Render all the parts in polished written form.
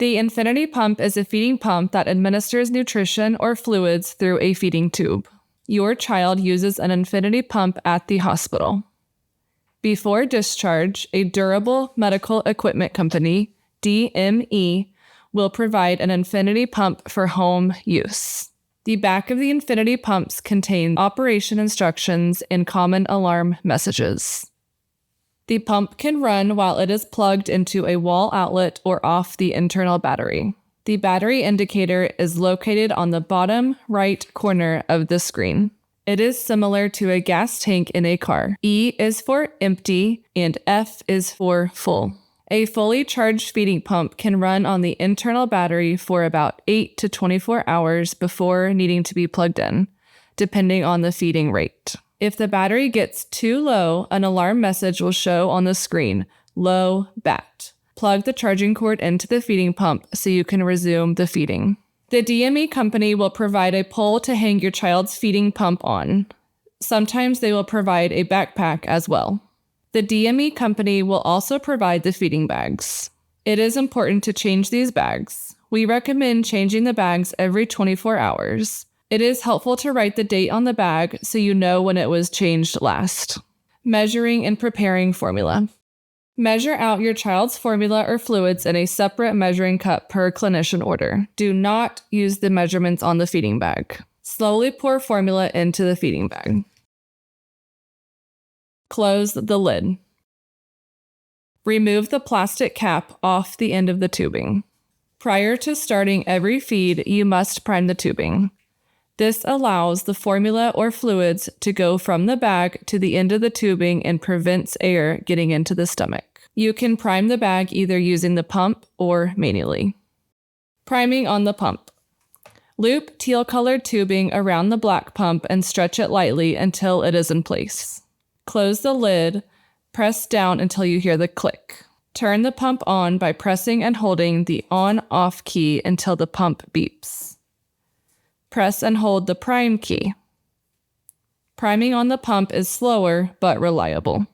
The infinity pump is a feeding pump that administers nutrition or fluids through a feeding tube. Your child uses an infinity pump at the hospital. Before discharge, a durable medical equipment company, DME, will provide an infinity pump for home use. The back of the infinity pumps contain operation instructions and common alarm messages. The pump can run while it is plugged into a wall outlet or off the internal battery. The battery indicator is located on the bottom right corner of the screen. It is similar to a gas tank in a car. E is for empty and F is for full. A fully charged feeding pump can run on the internal battery for about 8 to 24 hours before needing to be plugged in, depending on the feeding rate. If the battery gets too low, an alarm message will show on the screen, low bat. Plug the charging cord into the feeding pump so you can resume the feeding. The DME company will provide a pole to hang your child's feeding pump on. Sometimes they will provide a backpack as well. The DME company will also provide the feeding bags. It is important to change these bags. We recommend changing the bags every 24 hours. It is helpful to write the date on the bag so you know when it was changed last. Measuring and preparing formula. Measure out your child's formula or fluids in a separate measuring cup per clinician order. Do not use the measurements on the feeding bag. Slowly pour formula into the feeding bag. Close the lid. Remove the plastic cap off the end of the tubing. Prior to starting every feed, you must prime the tubing. This allows the formula or fluids to go from the bag to the end of the tubing and prevents air getting into the stomach. You can prime the bag either using the pump or manually. Priming on the pump. Loop teal-colored tubing around the black pump and stretch it lightly until it is in place. Close the lid, press down until you hear the click. Turn the pump on by pressing and holding the on-off key until the pump beeps. Press and hold the prime key. Priming on the pump is slower but reliable.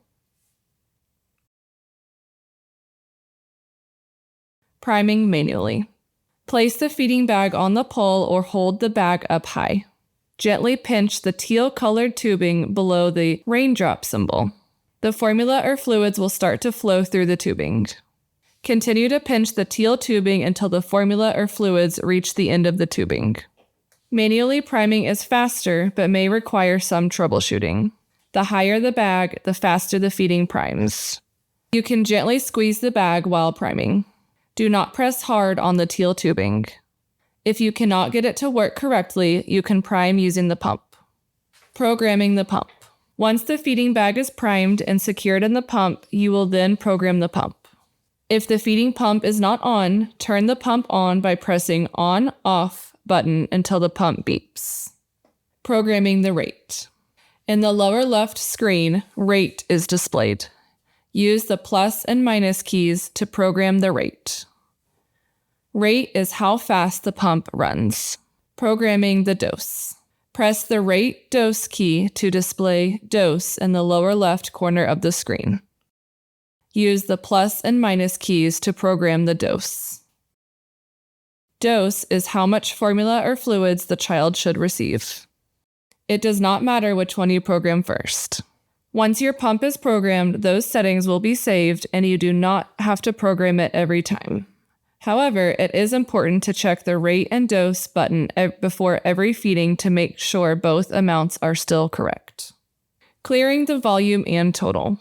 Priming manually. Place the feeding bag on the pole or hold the bag up high. Gently pinch the teal-colored tubing below the raindrop symbol. The formula or fluids will start to flow through the tubing. Continue to pinch the teal tubing until the formula or fluids reach the end of the tubing. Manually priming is faster, but may require some troubleshooting. The higher the bag, the faster the feeding primes. You can gently squeeze the bag while priming. Do not press hard on the teal tubing. If you cannot get it to work correctly, you can prime using the pump. Programming the pump. Once the feeding bag is primed and secured in the pump, you will then program the pump. If the feeding pump is not on, turn the pump on by pressing on/off button until the pump beeps. Programming the rate. In the lower left screen, rate is displayed. Use the plus and minus keys to program the rate. Rate is how fast the pump runs. Programming the dose. Press the rate dose key to display dose in the lower left corner of the screen. Use the plus and minus keys to program the dose. Dose is how much formula or fluids the child should receive. It does not matter which one you program first. Once your pump is programmed, those settings will be saved and you do not have to program it every time. However, it is important to check the rate and dose button before every feeding to make sure both amounts are still correct. Clearing the volume and total.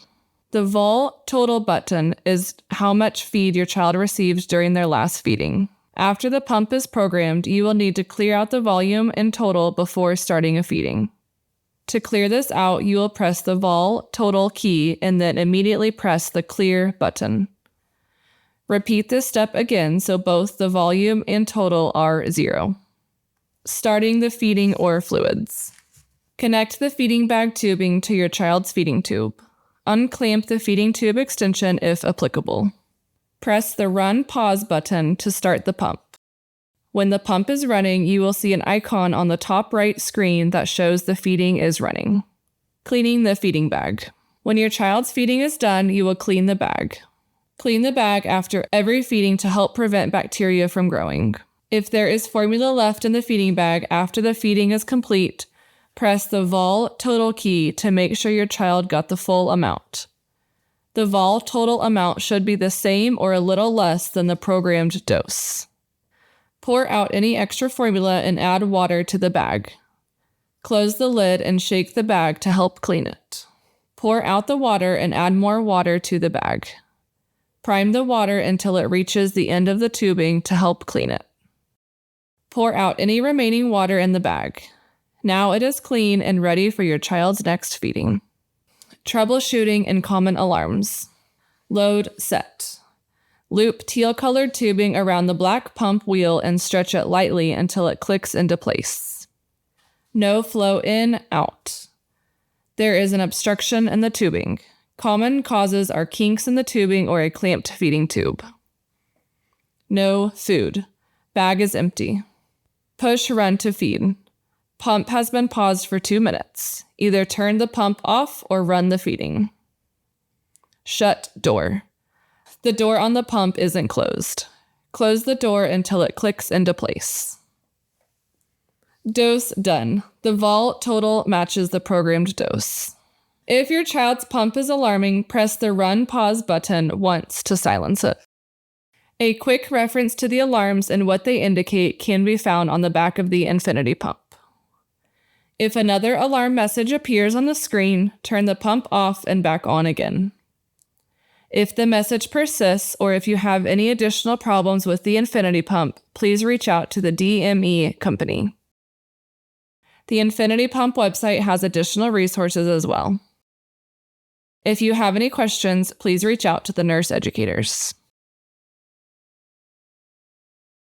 The vol total button is how much feed your child receives during their last feeding. After the pump is programmed, you will need to clear out the volume and total before starting a feeding. To clear this out, you will press the vol total key and then immediately press the clear button. Repeat this step again so both the volume and total are 0. Starting the feeding or fluids. Connect the feeding bag tubing to your child's feeding tube. Unclamp the feeding tube extension if applicable. Press the Run Pause button to start the pump. When the pump is running, you will see an icon on the top right screen that shows the feeding is running. Cleaning the feeding bag. When your child's feeding is done, you will clean the bag. Clean the bag after every feeding to help prevent bacteria from growing. If there is formula left in the feeding bag after the feeding is complete, press the vol total key to make sure your child got the full amount. The vol total amount should be the same or a little less than the programmed dose. Pour out any extra formula and add water to the bag. Close the lid and shake the bag to help clean it. Pour out the water and add more water to the bag. Prime the water until it reaches the end of the tubing to help clean it. Pour out any remaining water in the bag. Now it is clean and ready for your child's next feeding. Troubleshooting and common alarms. Load set. Loop teal-colored tubing around the black pump wheel and stretch it lightly until it clicks into place. No flow in, out. There is an obstruction in the tubing. Common causes are kinks in the tubing or a clamped feeding tube. No food. Bag is empty. Push run to feed. Pump has been paused for 2 minutes. Either turn the pump off or run the feeding. Shut door. The door on the pump isn't closed. Close the door until it clicks into place. Dose done. The vol total matches the programmed dose. If your child's pump is alarming, press the run pause button once to silence it. A quick reference to the alarms and what they indicate can be found on the back of the infinity pump. If another alarm message appears on the screen, turn the pump off and back on again. If the message persists or if you have any additional problems with the infinity pump, please reach out to the DME company. The Infinity Pump website has additional resources as well. If you have any questions, please reach out to the nurse educators.